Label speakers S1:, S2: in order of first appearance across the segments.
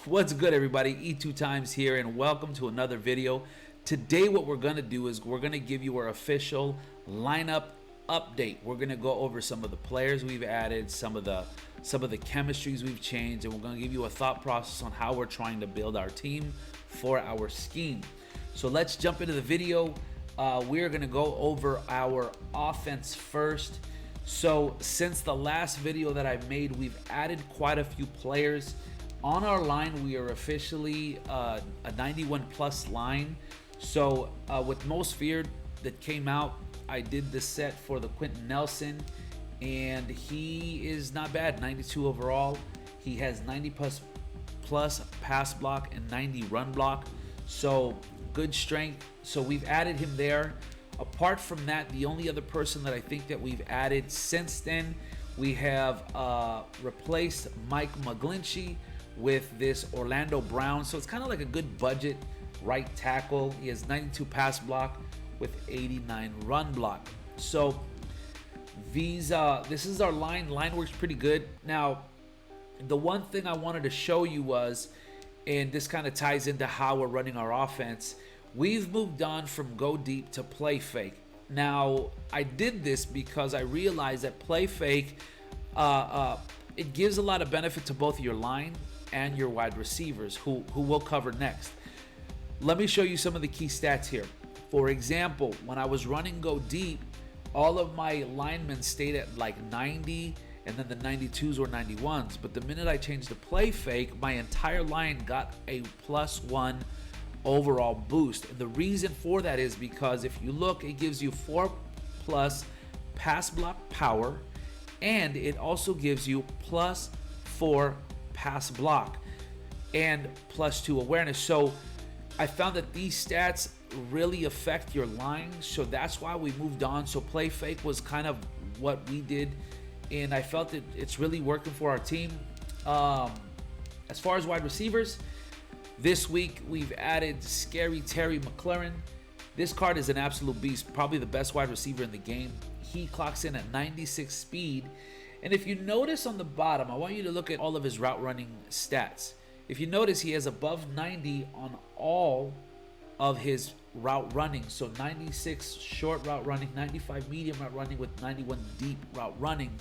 S1: What's good, everybody? E2 Times here, and welcome to another video. Today what we're going to do is we're going to give you our official lineup update. We're going to go over some of the players we've added, some of the chemistries we've changed, and we're going to give you a thought process on how we're trying to build our team for our scheme. So let's jump into the video. We're going to go over our offense first. So since the last video that I've made, we've added quite a few players. On our line, we are officially a 91 plus line. So with Most Feared that came out, I did the set for the Quentin Nelson, and he is not bad, 92 overall. He has 90 plus pass block and 90 run block, so good strength. So we've added him there. Apart from that, the only other person that I think that we've added since then, we have replaced Mike McGlinchey with this Orlando Brown. So it's kind of like a good budget right tackle. He has 92 pass block with 89 run block. So these this is our line. Line works pretty good. Now, the one thing I wanted to show you was, and this kind of ties into how we're running our offense, we've moved on from go deep to play fake. Now, I did this because I realized that play fake, it gives a lot of benefit to both your line and your wide receivers, who we'll cover next. Let me show you some of the key stats here. For example, when I was running go deep, all of my linemen stayed at like 90, and then the 92s or 91s. But the minute I changed to play fake, my entire line got a +1 overall boost. And the reason for that is because if you look, it gives you 4+ pass block power, and it also gives you +4 pass block and +2 awareness. So I found that these stats really affect your line, so that's why we moved on. So play fake was kind of what we did, and I felt that it's really working for our team. As far as wide receivers, this week we've added Scary Terry McLaurin. This card is an absolute beast, probably the best wide receiver in the game. He clocks in at 96 speed. And if you notice on the bottom, I want you to look at all of his route running stats. If you notice, he has above 90 on all of his route running. So 96 short route running, 95 medium route running with 91 deep route running.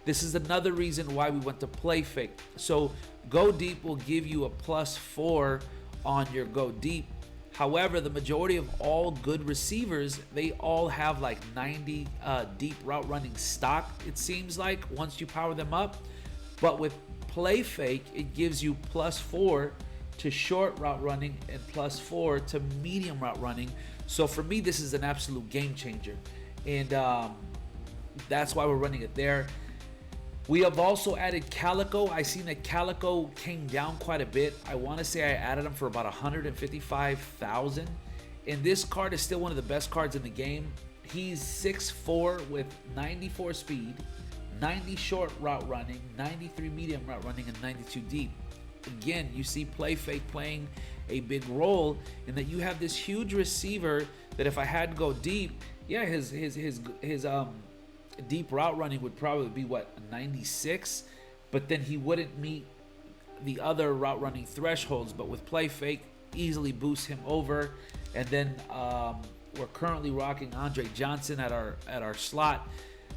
S1: This is another reason why we went to play fake. So go deep will give you a +4 on your go deep. However, the majority of all good receivers, they all have like 90 deep route running stock, it seems like, once you power them up. But with play fake, it gives you +4 to short route running and +4 to medium route running. So for me, this is an absolute game changer, and that's why we're running it there. We have also added Calico. I seen that Calico came down quite a bit. I want to say I added him for about 155,000. And this card is still one of the best cards in the game. He's 6'4" with 94 speed, 90 short route running, 93 medium route running, and 92 deep. Again, you see play fake playing a big role in that you have this huge receiver that if I had to go deep, yeah, his deep route running would probably be what, 96, but then he wouldn't meet the other route running thresholds. But with play fake, easily boosts him over. And then we're currently rocking Andre Johnson at our slot,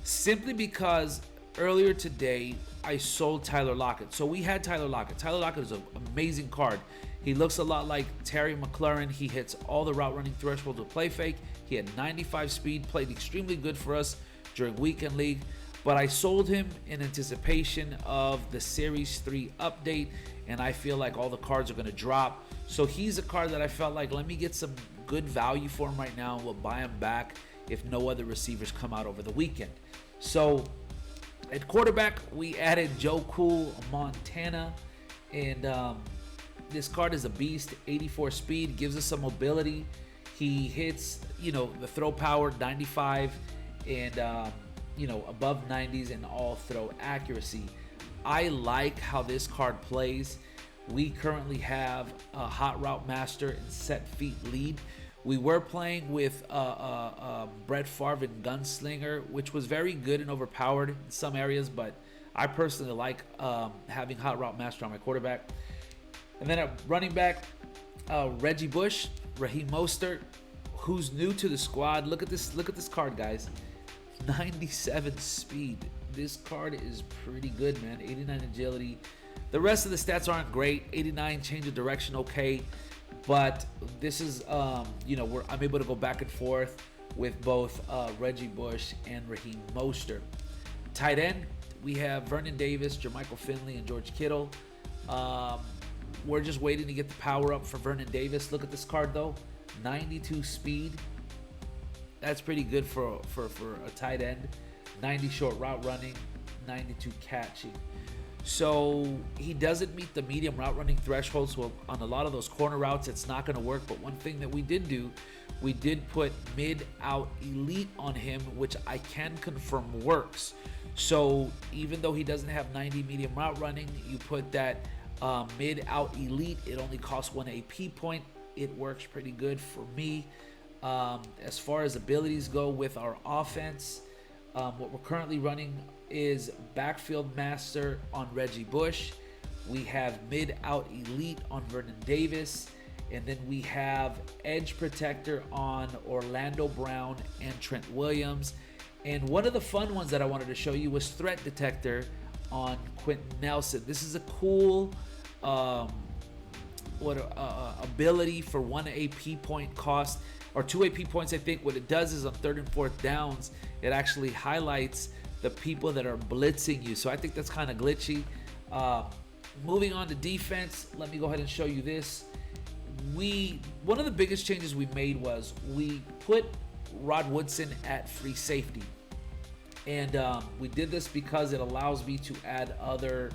S1: simply because earlier today I sold Tyler Lockett. So we had Tyler Lockett. Tyler Lockett is an amazing card. He looks a lot like Terry McLaurin. He hits all the route running thresholds with play fake. He had 95 speed, played extremely good for us during weekend league, but I sold him in anticipation of the Series 3 update, and I feel like all the cards are going to drop. So he's a card that I felt like, let me get some good value for him right now, and we'll buy him back if no other receivers come out over the weekend. So at quarterback, we added Joe Cool Montana, and this card is a beast. 84 speed, gives us some mobility. He hits, the throw power 95, and above 90s in all throw accuracy. I like how this card plays. We currently have a hot route master and set feet lead. We were playing with Brett Favre and Gunslinger, which was very good and overpowered in some areas, but I personally like having hot route master on my quarterback. And then at running back, Reggie Bush, Raheem Mostert, who's new to the squad. Look at this card, guys. 97 speed. This card is pretty good, man. 89 agility. The rest of the stats aren't great. 89 change of direction, okay. But this is, you know, I'm able to go back and forth with both Reggie Bush and Raheem Mostert. Tight end, we have Vernon Davis, Jermichael Finley, and George Kittle. We're just waiting to get the power up for Vernon Davis. Look at this card, though. 92 speed. That's pretty good for a tight end. 90 short route running, 92 catching. So he doesn't meet the medium route running threshold. So on a lot of those corner routes, it's not going to work. But one thing that we did do, we did put mid out elite on him, which I can confirm works. So even though he doesn't have 90 medium route running, you put that mid out elite. It only costs 1 AP point. It works pretty good for me. As far as abilities go with our offense, what we're currently running is backfield master on Reggie Bush. We have mid out elite on Vernon Davis. And then we have edge protector on Orlando Brown and Trent Williams. And one of the fun ones that I wanted to show you was threat detector on Quentin Nelson. This is a cool ability for 1 AP point cost, or 2 AP points. I think what it does is on 3rd and 4th downs, it actually highlights the people that are blitzing you. So I think that's kind of glitchy. Moving on to defense, let me go ahead and show you this. One of the biggest changes we made was we put Rod Woodson at free safety. And we did this because it allows me to add other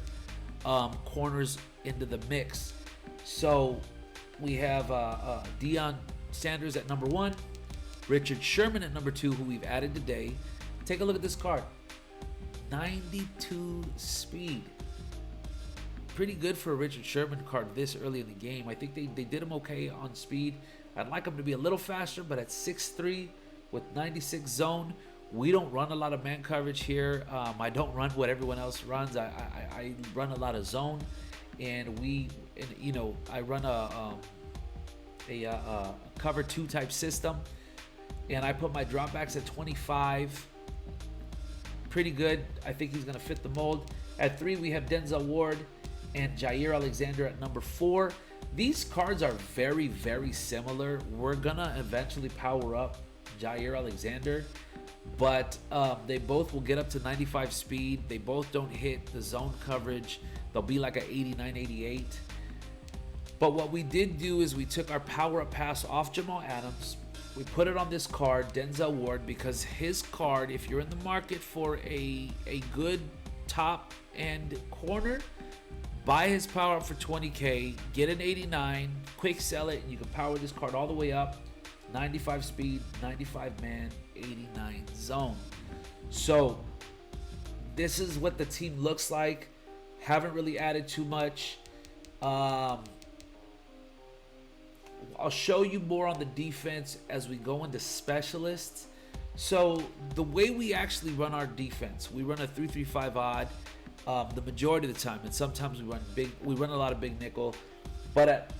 S1: corners into the mix. So we have Deion Sanders at number 1, Richard Sherman at number 2, who we've added today. Take a look at this card. 92 speed. Pretty good for a Richard Sherman card this early in the game. I think they did him okay on speed. I'd like him to be a little faster, but at 6'3" with 96 zone, we don't run a lot of man coverage here. I don't run what everyone else runs. I run a lot of zone, and I run a cover 2 type system, and I put my dropbacks at 25. Pretty good. I think he's gonna fit the mold. At 3, we have Denzel Ward and Jair Alexander at number 4. These cards are very, very similar. We're gonna eventually power up Jair Alexander, but they both will get up to 95 speed. They both don't hit the zone coverage. They'll be like an 89, 88. But what we did do is we took our power up pass off Jamal Adams. We put it on this card, Denzel Ward, because his card, if you're in the market for a good top end corner, buy his power up for 20K, get an 89, quick sell it, and you can power this card all the way up. 95 speed, 95 man, 89 zone. So this is what the team looks like. Haven't really added too much. I'll show you more on the defense as we go into specialists. So the way we actually run our defense, we run a 3-3-5 odd the majority of the time, and sometimes we run a lot of big nickel. But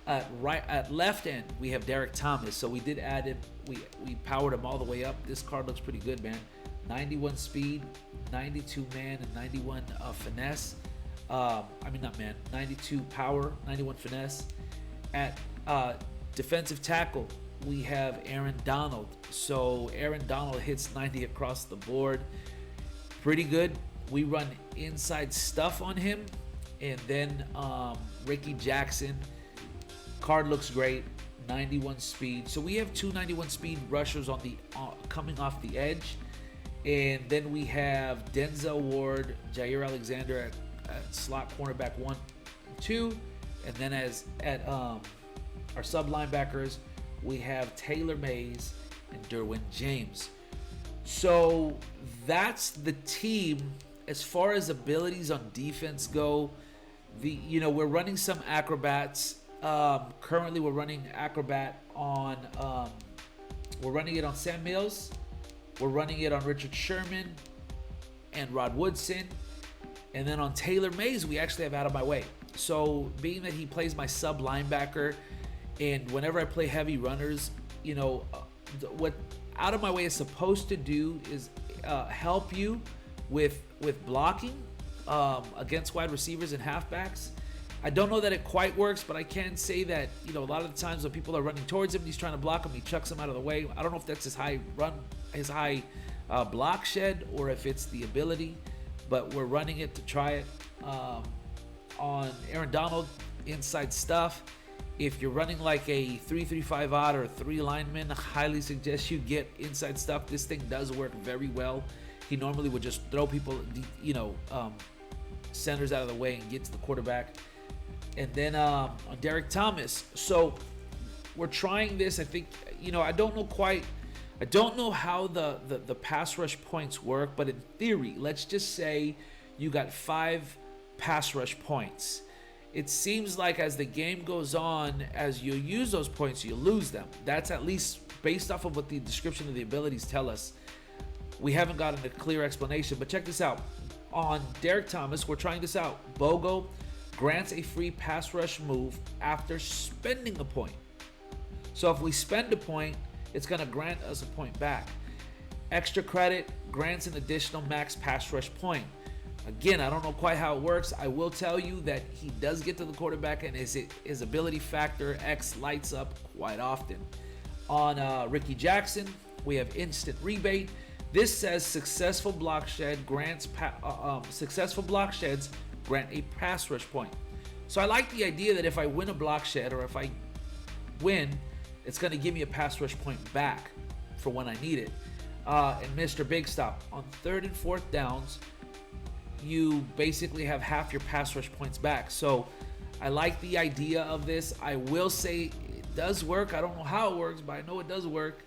S1: at left end, we have Derek Thomas. So we did add him. We powered him all the way up. This card looks pretty good, man. 91 speed, 92 man, and 91 finesse. 92 power, 91 finesse. At defensive tackle, we have Aaron Donald. So Aaron Donald hits 90 across the board. Pretty good. We run inside stuff on him. And then Ricky Jackson. Card looks great. 91 speed. So we have 2 91 speed rushers on the coming off the edge. And then we have Denzel Ward, Jair Alexander at slot cornerback 1 and 2. And then at our sub linebackers, we have Taylor Mays and Derwin James. So that's the team. As far as abilities on defense go, we're running some acrobats. Currently, we're running acrobat on. We're running it on Sam Mills. We're running it on Richard Sherman and Rod Woodson. And then on Taylor Mays, we actually have out of my way. So being that he plays my sub linebacker, and whenever I play heavy runners, you know, what Out of My Way is supposed to do is help you with blocking against wide receivers and halfbacks. I don't know that it quite works, but I can say that, you know, a lot of the times when people are running towards him, he's trying to block him, he chucks him out of the way. I don't know if that's his high block shed, or if it's the ability, but we're running it to try it on Aaron Donald inside stuff. If you're running like a 3-3-5 odd or 3 linemen, I highly suggest you get inside stuff. This thing does work very well. He normally would just throw people, you know, centers out of the way and get to the quarterback. And then on Derek Thomas, so we're trying this. I think, you know, I don't know how the pass rush points work, but in theory, let's just say you got 5 pass rush points. It seems like as the game goes on, as you use those points, you lose them. That's at least based off of what the description of the abilities tell us. We haven't gotten a clear explanation, but check this out. On Derek Thomas, we're trying this out. BOGO grants a free pass rush move after spending a point. So if we spend a point, it's going to grant us a point back. Extra credit grants an additional max pass rush point. Again, I don't know quite how it works. I will tell you that he does get to the quarterback, and his ability factor X lights up quite often. On Ricky Jackson, we have instant rebate. This says successful block sheds grant a pass rush point. So I like the idea that if I win a block shed, or if I win, it's going to give me a pass rush point back for when I need it. And Mr. Big Stop, on 3rd and 4th downs, you basically have half your pass rush points back. So I like the idea of this. I will say it does work. I don't know how it works, but I know it does work.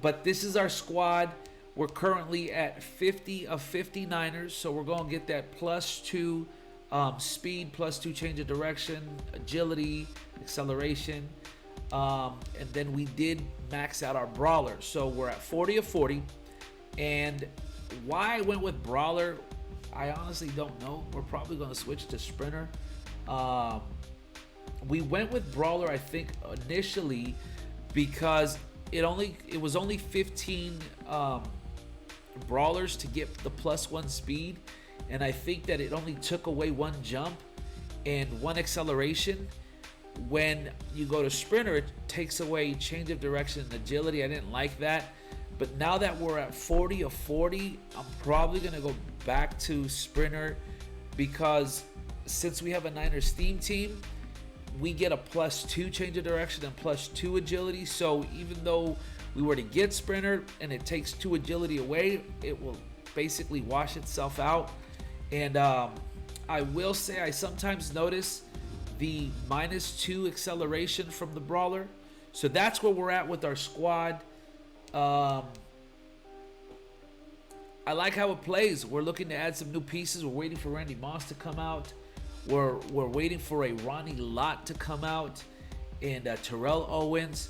S1: But this is our squad. We're currently at 50 of 59ers, so we're going to get that +2 speed, +2 change of direction, agility, acceleration, and then we did max out our brawler. So we're at 40 of 40, and why I went with brawler, I honestly don't know. We're probably going to switch to sprinter. We went with brawler, I think, initially because it was only 15 brawlers to get the +1 speed, and I think that it only took away 1 jump and 1 acceleration. When you go to sprinter, it takes away change of direction and agility. I didn't like that. But now that we're at 40 of 40, I'm probably going to go back to sprinter, because since we have a Niners theme team, we get a +2 change of direction and +2 agility. So even though we were to get sprinter and it takes 2 agility away, it will basically wash itself out. And I will say I sometimes notice the -2 acceleration from the brawler. So that's where we're at with our squad. I like how it plays. We're looking to add some new pieces. We're waiting for Randy Moss to come out. We're waiting for a Ronnie Lott to come out, and Terrell Owens.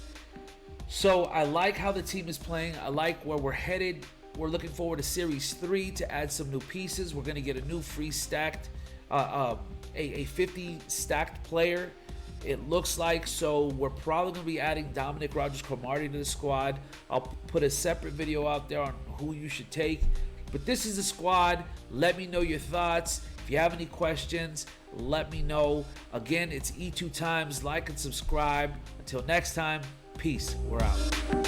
S1: So I like how the team is playing. I like where we're headed. We're looking forward to Series 3 to add some new pieces. We're going to get a new free stacked, a 50 stacked player, it looks like. So we're probably going to be adding Dominic Rodgers-Cromartie to the squad. I'll put a separate video out there on who you should take. But this is the squad. Let me know your thoughts. If you have any questions, let me know. Again, it's E2 Times. Like and subscribe. Until next time, peace. We're out.